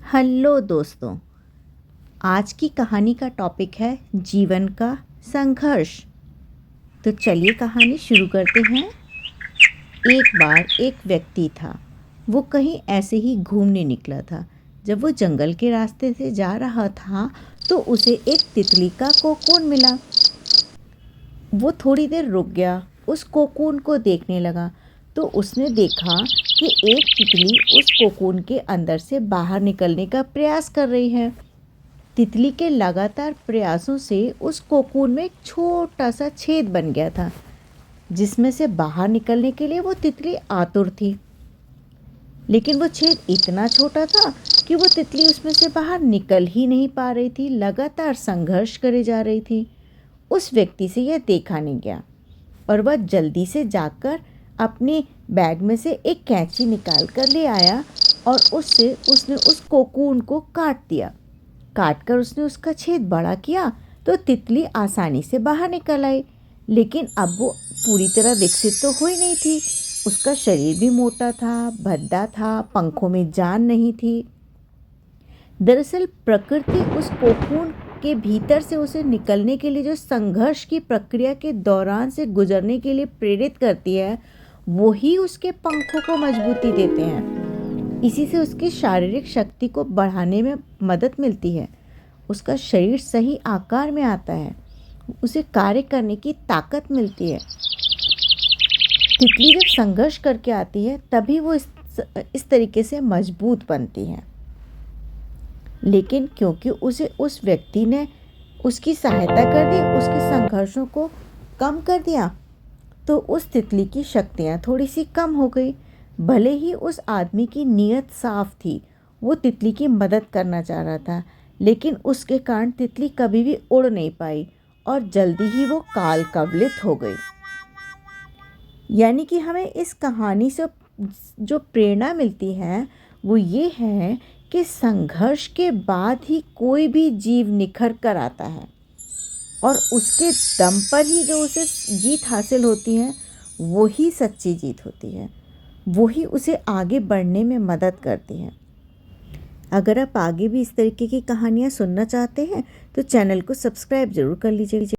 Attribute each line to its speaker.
Speaker 1: Hello दोस्तों, आज की कहानी का टॉपिक है जीवन का संघर्ष। तो चलिए कहानी शुरू करते हैं। एक बार एक व्यक्ति था। वो कहीं ऐसे ही घूमने निकला था। जब वो जंगल के रास्ते से जा रहा था तो उसे एक तितली का कोकून मिला। वो थोड़ी देर रुक गया, उस कोकून को देखने लगा। तो उसने देखा कि एक तितली उस कोकून के अंदर से बाहर निकलने का प्रयास कर रही है। तितली के लगातार प्रयासों से उस कोकून में एक छोटा सा छेद बन गया था, जिसमें से बाहर निकलने के लिए वो तितली आतुर थी। लेकिन वो छेद इतना छोटा था कि वो तितली उसमें से बाहर निकल ही नहीं पा रही थी, लगातार संघर्ष करे जा रही थी। उस व्यक्ति से यह देखा नहीं गया और वह जल्दी से जाकर अपने बैग में से एक कैंची निकाल कर ले आया और उससे उसने उस कोकून को काट दिया। काटकर उसने उसका छेद बड़ा किया तो तितली आसानी से बाहर निकल आई। लेकिन अब वो पूरी तरह विकसित तो हुई नहीं थी। उसका शरीर भी मोटा था, भद्दा था, पंखों में जान नहीं थी। दरअसल प्रकृति उस कोकून के भीतर से उसे निकलने के लिए जो संघर्ष की प्रक्रिया के दौरान से गुजरने के लिए प्रेरित करती है, वही उसके पंखों को मजबूती देते हैं। इसी से उसकी शारीरिक शक्ति को बढ़ाने में मदद मिलती है। उसका शरीर सही आकार में आता है, उसे कार्य करने की ताकत मिलती है। तितली जब संघर्ष करके आती है तभी वो इस तरीके से मजबूत बनती है। लेकिन क्योंकि उसे उस व्यक्ति ने उसकी सहायता कर दी, उसके संघर्षों को कम कर दिया, तो उस तितली की शक्तियाँ थोड़ी सी कम हो गई। भले ही उस आदमी की नीयत साफ थी, वो तितली की मदद करना चाह रहा था, लेकिन उसके कारण तितली कभी भी उड़ नहीं पाई और जल्दी ही वो काल कवलित हो गई। यानी कि हमें इस कहानी से जो प्रेरणा मिलती है वो ये है कि संघर्ष के बाद ही कोई भी जीव निखर कर आता है और उसके दम पर ही जो उसे जीत हासिल होती है वही सच्ची जीत होती है, वही उसे आगे बढ़ने में मदद करती है। अगर आप आगे भी इस तरीके की कहानियाँ सुनना चाहते हैं तो चैनल को सब्सक्राइब ज़रूर कर लीजिए।